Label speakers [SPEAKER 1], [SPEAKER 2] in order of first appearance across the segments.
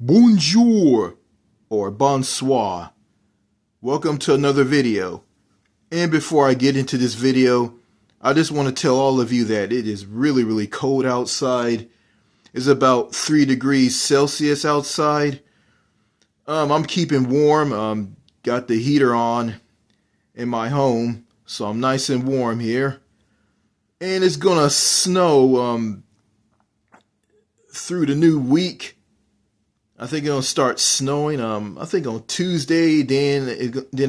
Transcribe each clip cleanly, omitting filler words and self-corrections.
[SPEAKER 1] Bonjour or bonsoir. Welcome to another video. And before I get into this video, I just want to tell all of you that it is really cold outside. It's about 3 degrees Celsius outside. I'm keeping warm. Got the heater on in my home, so I'm nice and warm here. And it's gonna snow through the new week. I think it'll start snowing. I think on Tuesday, then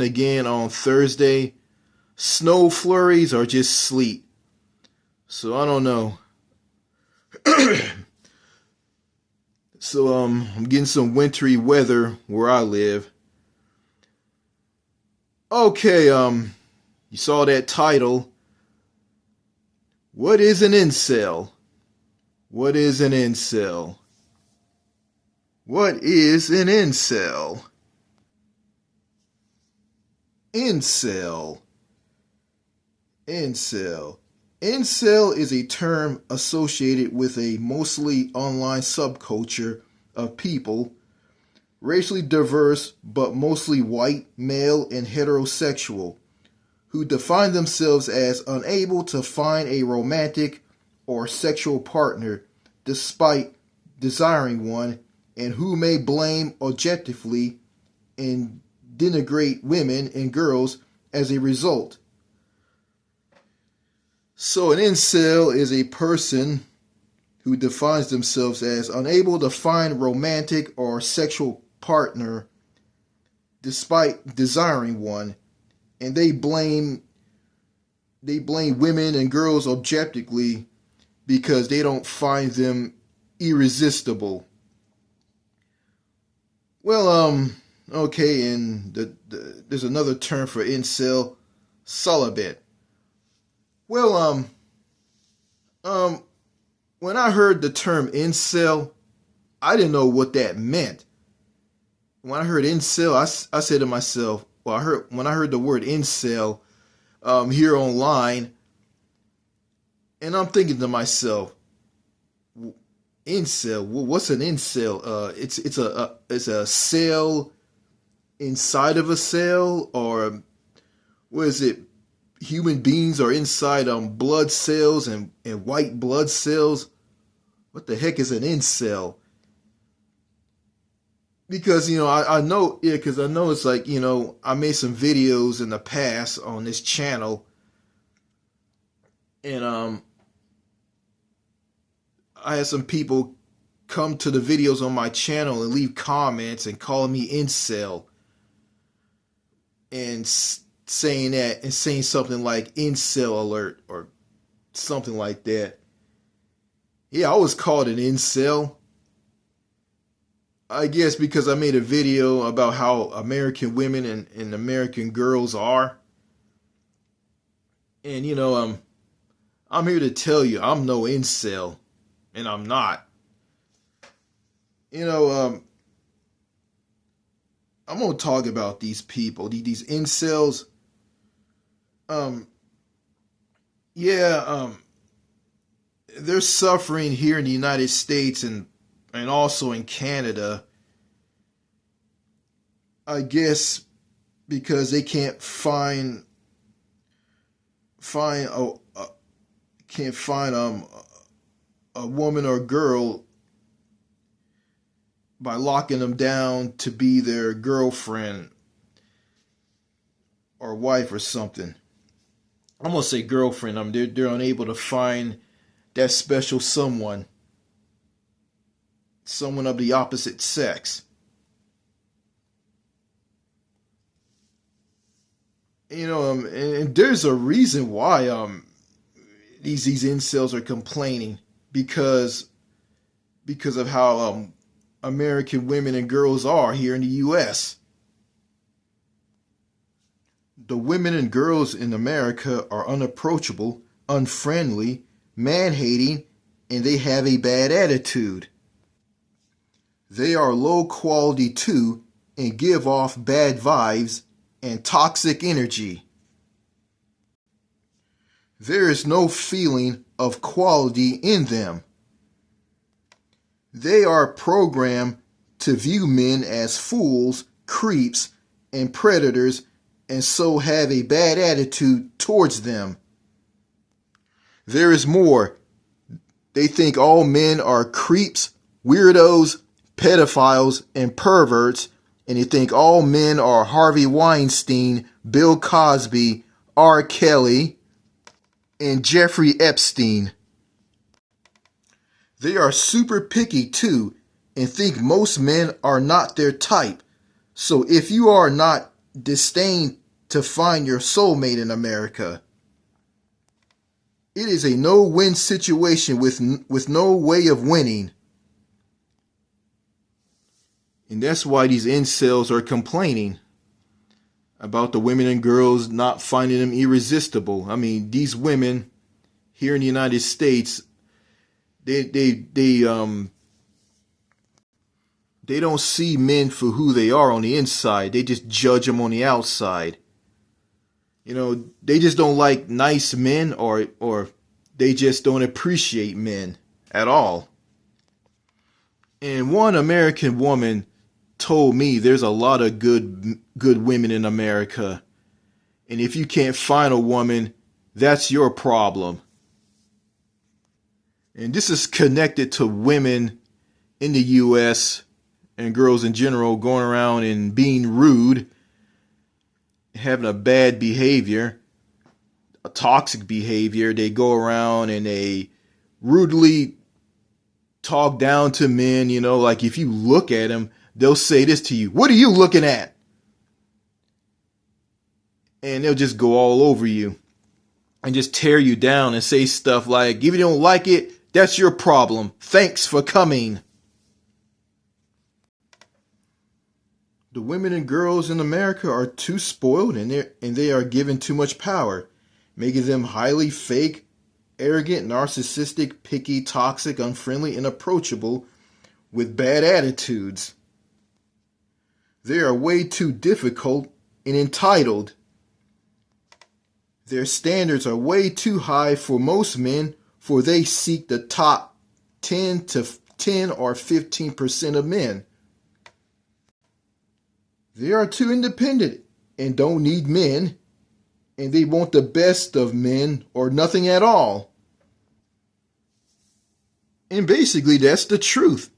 [SPEAKER 1] again on Thursday. Snow flurries or just sleet. So I don't know. So I'm getting some wintry weather where I live. Okay, you saw that title. What is an incel? What is an incel? What is an incel? Incel. Incel. Incel is a term associated with a mostly online subculture of people, racially diverse but mostly white, male, and heterosexual, who define themselves as unable to find a romantic or sexual partner despite desiring one, and who may blame objectively and denigrate women and girls as a result. So an incel is a person who defines themselves as unable to find romantic or sexual partner despite desiring one, and they blame women and girls objectively because they don't find them irresistible. Well, okay, and there's another term for incel, celibate. Well, when I heard the term incel, I didn't know what that meant. When I heard incel, I said to myself, when I heard the word incel here online, and I'm thinking to myself, incel, what's an incel? It's a cell inside of a cell, or what is it? Human beings are inside blood cells and white blood cells. What the heck is an incel? Because, I know it's like, I made some videos in the past on this channel, and I had some people come to the videos on my channel and leave comments and call me incel, and saying something like incel alert or something like that. Yeah, I was called an incel. I guess because I made a video about how American women and American girls are. And I'm here to tell you I'm no incel, and I'm not. I'm gonna talk about these people, these incels. They're suffering here in the United States and also in Canada, I guess, because they can't find a woman or girl by locking them down to be their girlfriend or wife or something. I'm gonna say girlfriend. They're unable to find that special someone of the opposite sex. And there's a reason why these incels are complaining, because of how American women and girls are here in the U.S. The women and girls in America are unapproachable, unfriendly, man-hating, and they have a bad attitude. They are low quality too and give off bad vibes and toxic energy. There is no feeling of quality in them. They are programmed to view men as fools, creeps, and predators, and so have a bad attitude towards them. There is more. They think all men are creeps, weirdos, pedophiles, and perverts, and they think all men are Harvey Weinstein, Bill Cosby, R. Kelly, and Jeffrey Epstein. They are super picky too, and think most men are not their type. So if you are not destined to find your soulmate in America, it is a no-win situation with no way of winning. And that's why these incels are complaining about the women and girls not finding them irresistible. I mean, these women here in the United States, they don't see men for who they are on the inside. They just judge them on the outside. You know, they just don't like nice men, or they just don't appreciate men at all. And one American woman told me there's a lot of good women in America. And if you can't find a woman, that's your problem. And this is connected to women in the U.S. and girls in general going around and being rude, having a bad behavior, a toxic behavior. They go around and they rudely talk down to men, you know, like if you look at them, they'll say this to you: "What are you looking at?" And they'll just go all over you and just tear you down and say stuff like, "If you don't like it, that's your problem. Thanks for coming." The women and girls in America are too spoiled, and they are given too much power, making them highly fake, arrogant, narcissistic, picky, toxic, unfriendly, and unapproachable with bad attitudes. They are way too difficult and entitled. Their standards are way too high for most men, for they seek the top 10 or 15% of men. They are too independent and don't need men, and they want the best of men or nothing at all. And basically, that's the truth.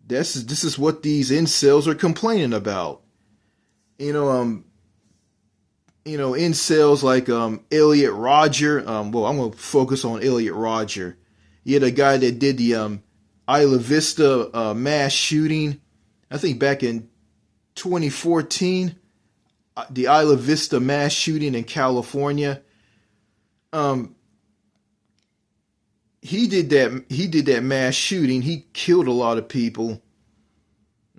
[SPEAKER 1] This is what these incels are complaining about. Incels like Elliot Rodger. I'm going to focus on Elliot Rodger. He had a guy that did the Isla Vista mass shooting, I think back in 2014, the Isla Vista mass shooting in California. He did that mass shooting. He killed a lot of people.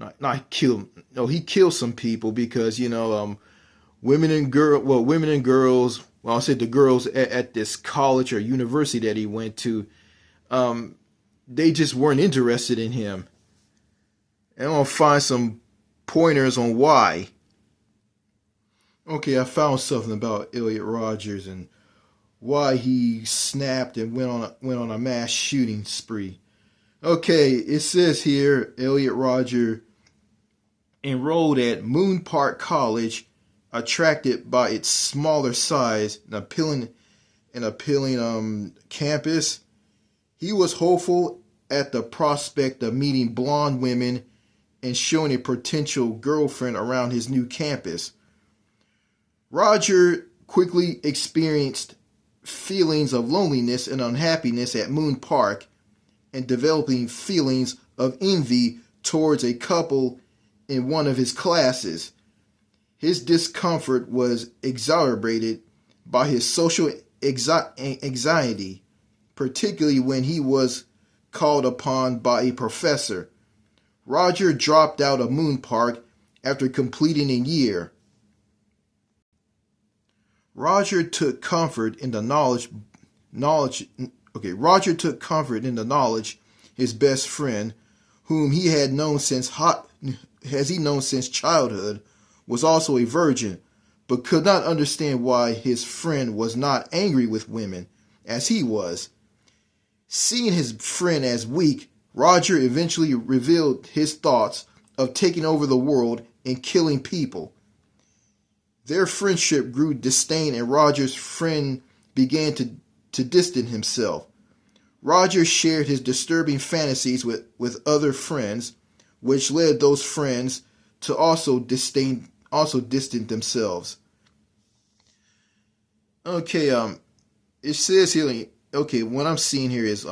[SPEAKER 1] He killed some people because women and girls. Well, I'll say the girls at this college or university that he went to. They just weren't interested in him. And I'm gonna find some pointers on why. Okay, I found something about Elliot Rodgers and why he snapped and went on a mass shooting spree. Okay, it says here Elliot Rodger enrolled at Moon Park College, attracted by its smaller size and appealing campus. He was hopeful at the prospect of meeting blonde women and showing a potential girlfriend around his new campus. Rodger quickly experienced feelings of loneliness and unhappiness at Moon Park and developing feelings of envy towards a couple in one of his classes. His discomfort was exacerbated by his social anxiety, particularly when he was called upon by a professor. Rodger dropped out of Moon Park after completing a year. Rodger took comfort in the knowledge his best friend, whom he had known since childhood, was also a virgin, but could not understand why his friend was not angry with women as he was. Seeing his friend as weak, Roger eventually revealed his thoughts of taking over the world and killing people. Their friendship grew disdain, and Roger's friend began to distance himself. Roger shared his disturbing fantasies with other friends, which led those friends to also distance themselves. Okay, it says here, okay, what I'm seeing here is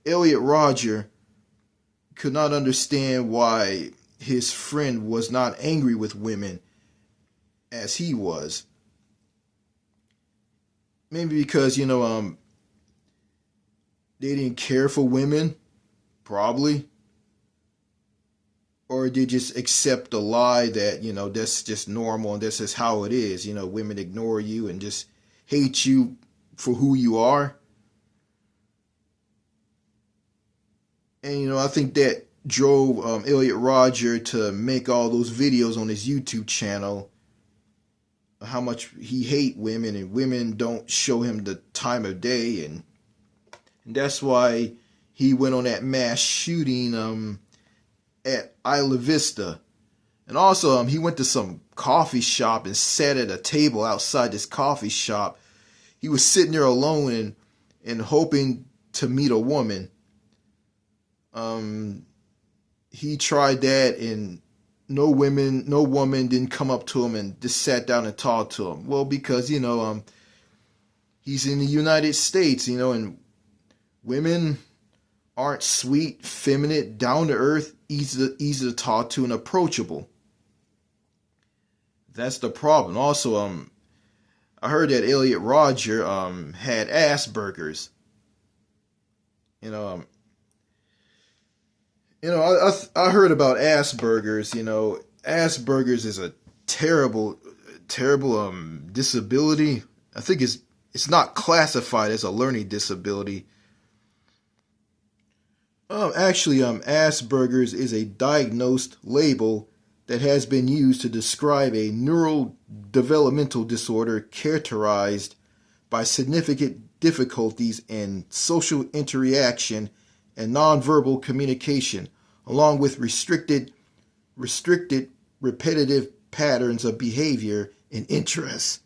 [SPEAKER 1] Elliot Roger could not understand why his friend was not angry with women as he was. Maybe because, they didn't care for women, probably. Or they just accept the lie that, that's just normal and this is how it is. Women ignore you and just hate you for who you are. And, I think that drove Elliot Roger to make all those videos on his YouTube channel, how much he hate women and women don't show him the time of day. And that's why he went on that mass shooting at Isla Vista. And also he went to some coffee shop and sat at a table outside this coffee shop. He was sitting there alone and hoping to meet a woman. He tried that and no woman didn't come up to him and just sat down and talked to him. Well, because, he's in the United States, and women aren't sweet, feminine, down to earth, easy to talk to, and approachable. That's the problem. Also, I heard that Elliot Roger had Asperger's. I heard about Asperger's. Asperger's is a terrible disability. I think it's not classified as a learning disability. Actually, Asperger's is a diagnosed label that has been used to describe a neurodevelopmental disorder characterized by significant difficulties in social interaction and nonverbal communication, along with restricted repetitive patterns of behavior and interests.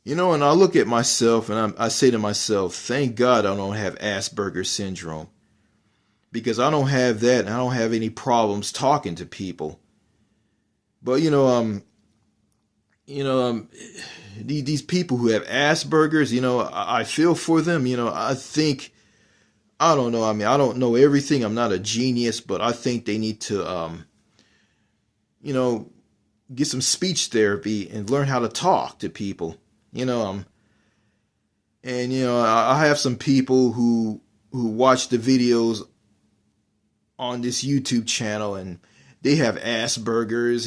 [SPEAKER 1] And I look at myself and I say to myself, thank God I don't have Asperger's syndrome. Because I don't have that and I don't have any problems talking to people. But, these people who have Asperger's, I feel for them. I think, I don't know. I don't know everything. I'm not a genius, but I think they need to, get some speech therapy and learn how to talk to people. I have some people who watch the videos on this YouTube channel and they have Asperger's,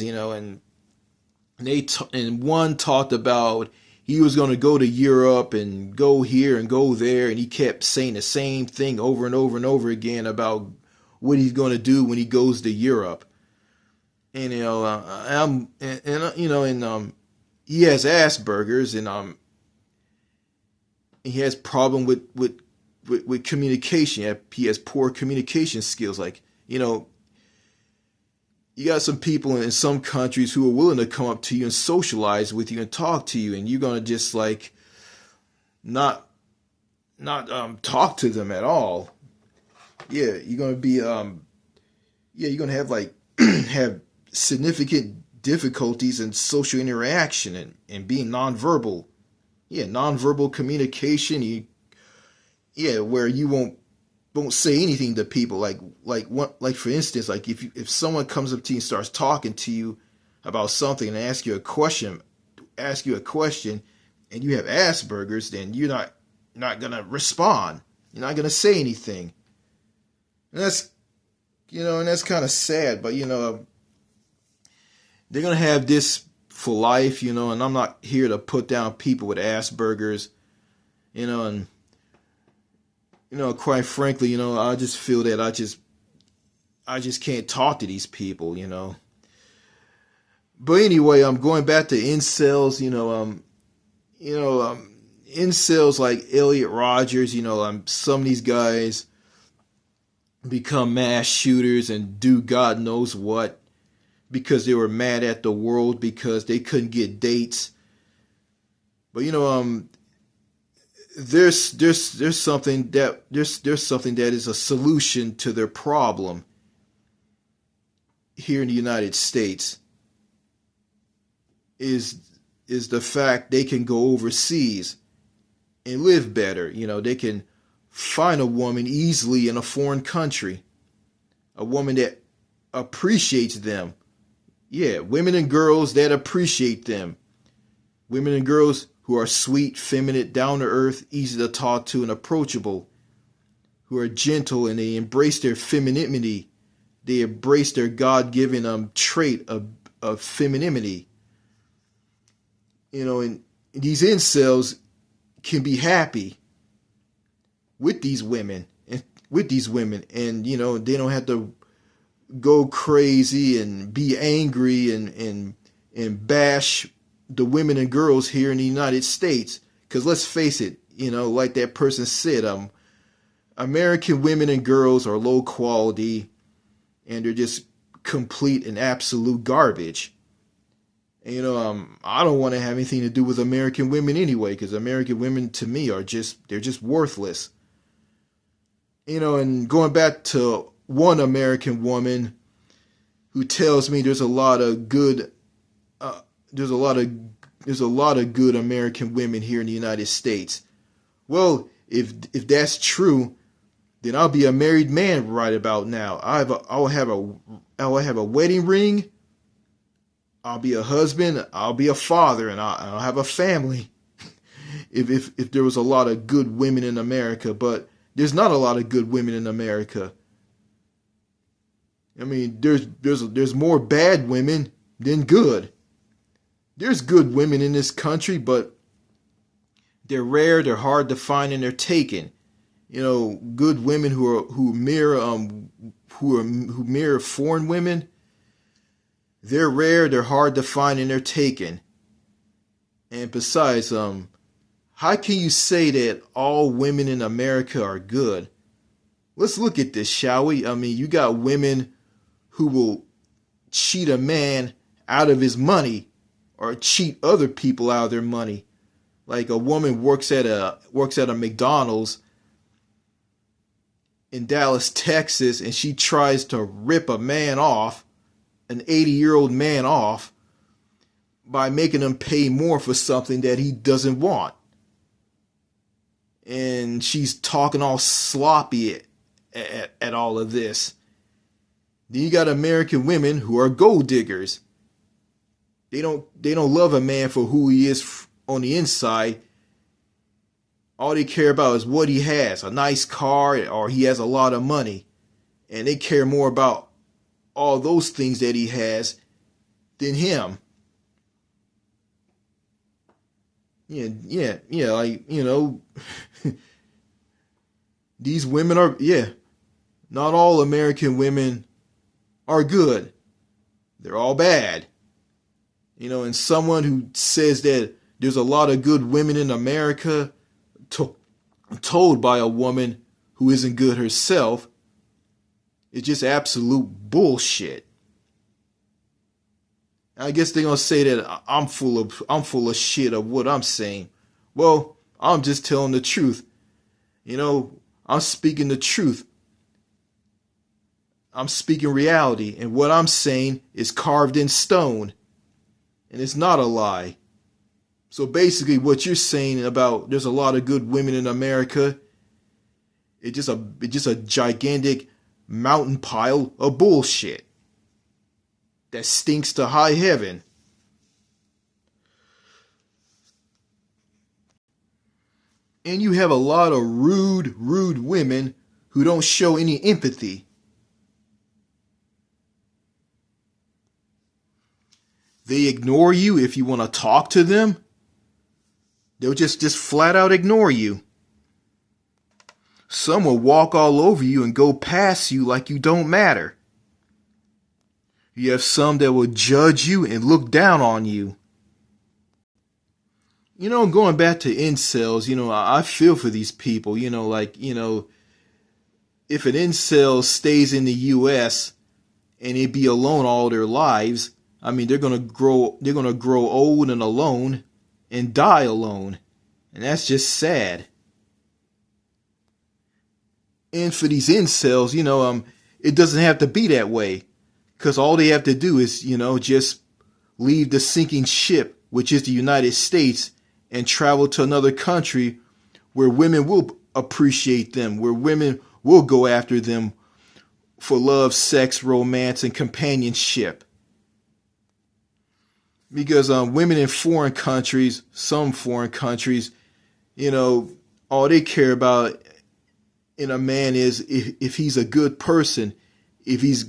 [SPEAKER 1] and one talked about he was going to go to Europe and go here and go there, and he kept saying the same thing over and over and over again about what he's going to do when he goes to Europe. And he has Asperger's, and he has problem with communication. He has poor communication skills. Like, you got some people in some countries who are willing to come up to you and socialize with you and talk to you, and you're gonna just like not talk to them at all. Yeah, you're gonna be you're gonna have have significant difficulties in social interaction and being nonverbal. Yeah, nonverbal communication. Where you won't say anything to people. Like for instance, like if someone comes up to you and starts talking to you about something and ask you a question, and you have Asperger's, then you're not gonna respond. You're not gonna say anything. And that's kind of sad, but they're gonna have this for life, and I'm not here to put down people with Asperger's, and quite frankly, I just feel that I just can't talk to these people, But anyway, I'm going back to incels, incels like Elliot Rogers, some of these guys, become mass shooters and do God knows what because they were mad at the world because they couldn't get dates. But there's something that is a solution to their problem here in the United States. Is the fact they can go overseas and live better. They can find a woman easily in a foreign country, a woman that appreciates them. Yeah, women and girls that appreciate them. Women and girls who are sweet, feminine, down to earth, easy to talk to, and approachable, who are gentle and they embrace their femininity. They embrace their God-given trait of femininity. And these incels can be happy with these women and they don't have to go crazy and be angry and bash the women and girls here in the United States. Because let's face it, like that person said, American women and girls are low quality and they're just complete and absolute garbage. And, I don't want to have anything to do with American women anyway, because American women to me they're just worthless. And going back to one American woman who tells me there's a lot of good American women here in the United States. Well, if that's true, then I'll be a married man right about now. I'll have a wedding ring. I'll be a husband, I'll be a father, and I'll have a family. if there was a lot of good women in America, but there's not a lot of good women in America. I mean, there's more bad women than good. There's good women in this country, but they're rare, they're hard to find, and they're taken. Good women who mirror foreign women. They're rare, they're hard to find, and they're taken. And besides, how can you say that all women in America are good? Let's look at this, shall we? I mean, you got women who will cheat a man out of his money or cheat other people out of their money. Like a woman works at a McDonald's in Dallas, Texas, and she tries to rip a man off, an 80-year-old man off, by making him pay more for something that he doesn't want. And she's talking all sloppy at all of this. Then you got American women who are gold diggers. They don't love a man for who he is on the inside. All they care about is what he has, a nice car, or he has a lot of money. And they care more about all those things that he has than him. Yeah, like, these women are, not all American women are good. They're all bad. And someone who says that there's a lot of good women in America, told by a woman who isn't good herself, it's just absolute bullshit. I guess they're gonna say that I'm full of shit of what I'm saying. Well, I'm just telling the truth. I'm speaking the truth. I'm speaking reality, and what I'm saying is carved in stone, and it's not a lie. So basically, what you're saying about there's a lot of good women in America, it's just a gigantic mountain pile of bullshit that stinks to high heaven. And you have a lot of rude women who don't show any empathy. They ignore you if you want to talk to them. They'll just flat out ignore you. Some will walk all over you and go past you like you don't matter. You have some that will judge you and look down on you. Going back to incels, I feel for these people, if an incel stays in the US and they be alone all their lives, I mean they're gonna grow old and alone and die alone. And that's just sad. And for these incels, it doesn't have to be that way. Because all they have to do is, just leave the sinking ship, which is the United States, and travel to another country where women will appreciate them, where women will go after them for love, sex, romance, and companionship. Because women in foreign countries, some foreign countries, all they care about in a man is if he's a good person, if he's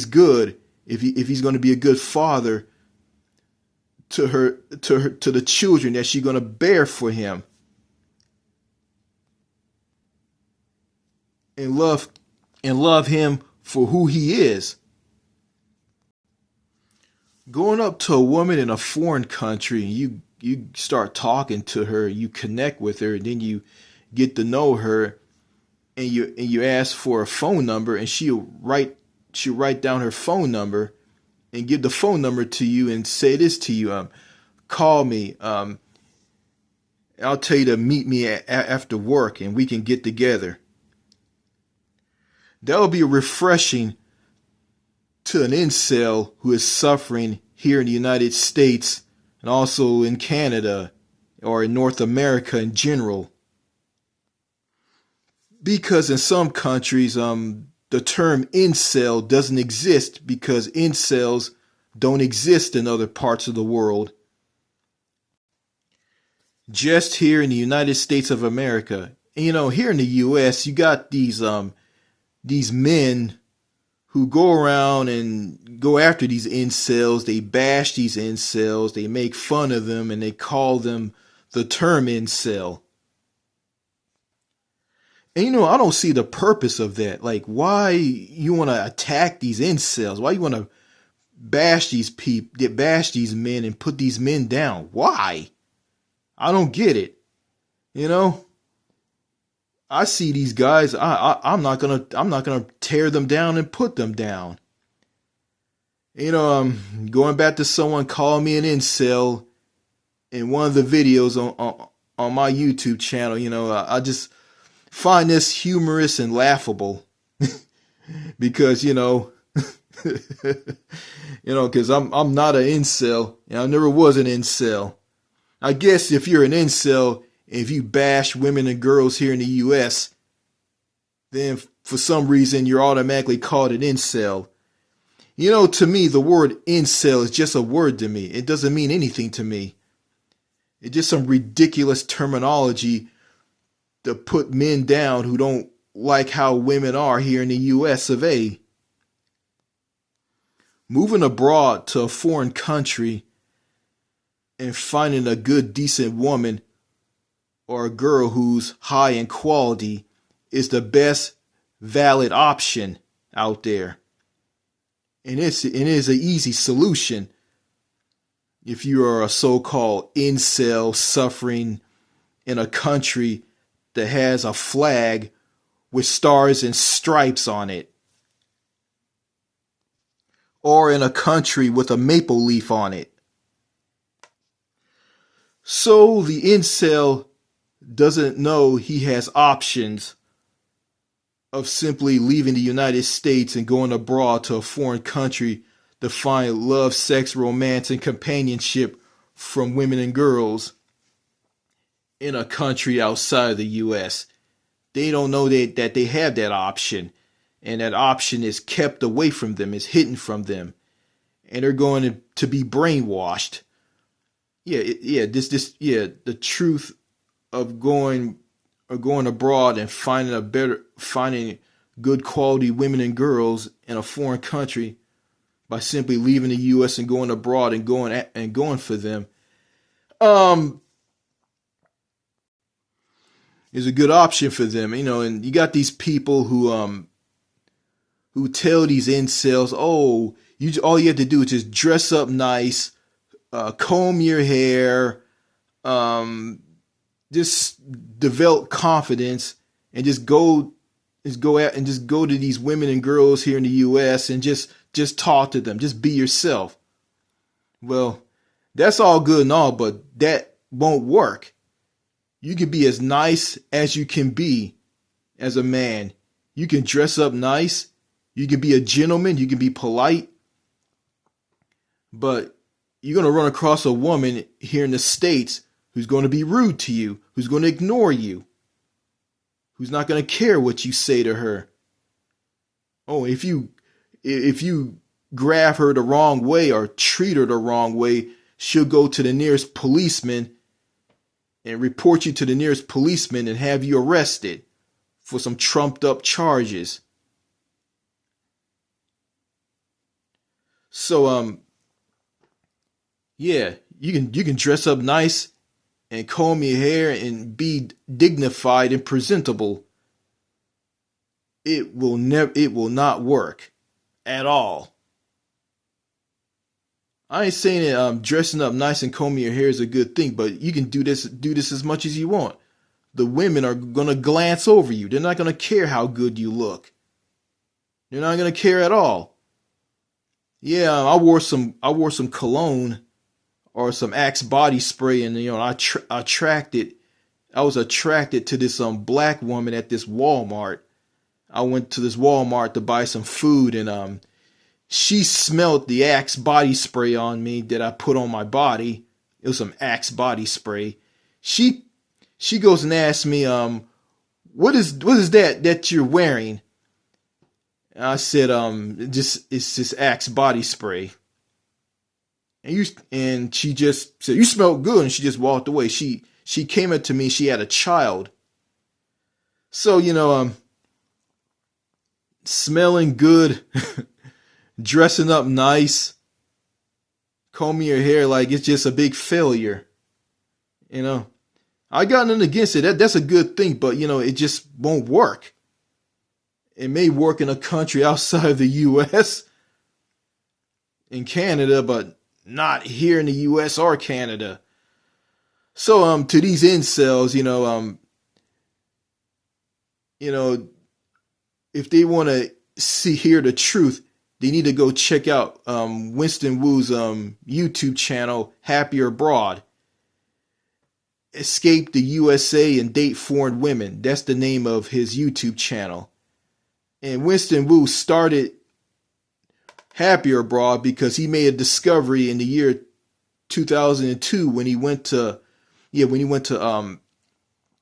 [SPEAKER 1] good, if he's going to be a good father to the children that she's going to bear for him, and love him for who he is. Going up to a woman in a foreign country, you start talking to her, you connect with her, and then you get to know her, and you ask for a phone number, and she'll write down her phone number and give the phone number to you and say this to you: call me. I'll tell you to meet me after work, and we can get together. That will be refreshing to an incel who is suffering here in the United States and also in Canada or in North America in general. Because in some countries, the term incel doesn't exist because incels don't exist in other parts of the world. Just here in the United States of America, and, here in the U.S., you got these men who go around and go after these incels. They bash these incels, they make fun of them, and they call them the term incel. And I don't see the purpose of that. Like, why you want to attack these incels? Why you want to bash these men and put these men down? Why? I don't get it. I see these guys. I'm not gonna tear them down and put them down. Going back to someone calling me an incel in one of the videos on my YouTube channel. I just find this humorous and laughable because because I'm not an incel. I never was an incel. I guess if you're an incel, if you bash women and girls here in the U.S., then for some reason you're automatically called an incel. To me, the word incel is just a word to me. It doesn't mean anything to me. It's just some ridiculous terminology to put men down who don't like how women are here in the U.S. of A. Moving abroad to a foreign country and finding a good, decent woman or a girl who's high in quality is the best valid option out there. And it is an easy solution if you are a so-called incel suffering in a country that has a flag with stars and stripes on it, or in a country with a maple leaf on it. So the incel doesn't know he has options of simply leaving the United States and going abroad to a foreign country to find love, sex, romance, and companionship from women and girls in a country outside of the U.S. They don't know that they have that option, and that option is kept away from them, is hidden from them, and they're going to be brainwashed. The truth of going abroad and finding good quality women and girls in a foreign country by simply leaving the U.S. and going abroad and going for them is a good option for them. And you got these people who tell these incels, oh, all you have to do is just dress up nice, comb your hair, just develop confidence, and just go is go out and just go to these women and girls here in the US and just talk to them. Just be yourself. Well, that's all good and all, but that won't work. You can be as nice as you can be as a man. You can dress up nice. You can be a gentleman. You can be polite. But you're going to run across a woman here in the States who's going to be rude to you, who's going to ignore you, who's not going to care what you say to her. Oh, if you grab her the wrong way or treat her the wrong way, she'll go to the nearest policeman and report you to the nearest policeman and have you arrested for some trumped up charges. So, yeah, you can dress up nice and comb your hair and be dignified and presentable. It will not work at all. I ain't saying that dressing up nice and combing your hair is a good thing, but you can do this as much as you want. The women are gonna glance over you. They're not gonna care how good you look. They're not gonna care at all. Yeah, I wore some cologne or some Axe body spray, and I was attracted to this black woman at this Walmart. I went to this Walmart to buy some food, and she smelled the Axe body spray on me that I put on my body. It was some Axe body spray. She goes and asks me, what is that you're wearing? And I said, it's just Axe body spray. And she just said, you smell good, and she just walked away. She came up to me. She had a child. So, smelling good, dressing up nice, combing your hair like it's just a big failure. I got nothing against it. That's a good thing, but it just won't work. It may work in a country outside of the US, in Canada, but not here in the US or Canada. So to these incels, if they want to hear the truth, they need to go check out Winston Wu's YouTube channel, Happier Abroad. Escape the USA and Date Foreign Women. That's the name of his YouTube channel. And Winston Wu started Happier Abroad because he made a discovery in the year 2002 when he went to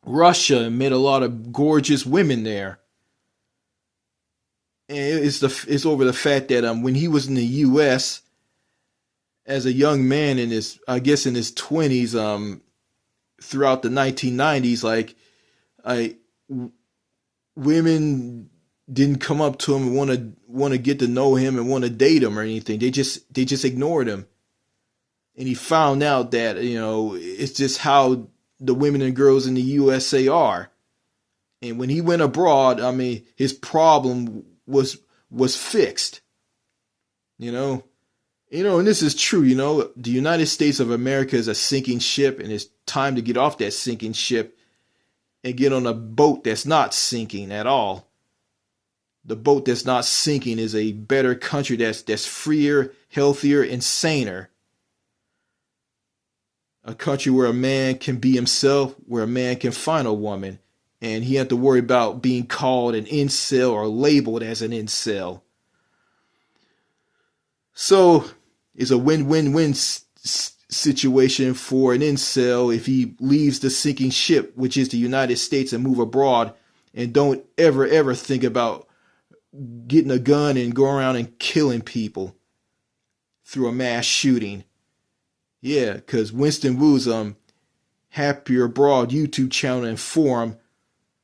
[SPEAKER 1] Russia and met a lot of gorgeous women there. And it's over the fact that when he was in the U.S. as a young man in his 20s, throughout the 1990s, women didn't come up to him and want to get to know him and want to date him or anything. They just ignored him. And he found out that it's just how the women and girls in the USA are. And when he went abroad, his problem was fixed. And this is true. The United States of America is a sinking ship, and it's time to get off that sinking ship and get on a boat that's not sinking at all. The boat that's not sinking is a better country that's freer, healthier, and saner. A country where a man can be himself, where a man can find a woman, and he had to worry about being called an incel or labeled as an incel. So it's a win-win-win situation for an incel if he leaves the sinking ship, which is the United States, and move abroad and don't ever think about getting a gun and going around and killing people through a mass shooting. Yeah, because Winston Wu's Happier Abroad YouTube channel and forum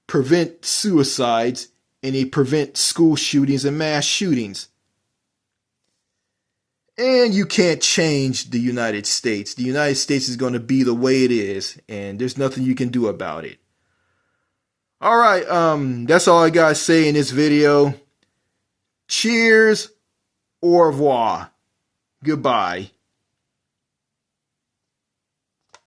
[SPEAKER 1] prevent suicides, and they prevent school shootings and mass shootings. And you can't change the United States. The United States is going to be the way it is, and there's nothing you can do about it. All right, that's all I got to say in this video. Cheers, au revoir, goodbye.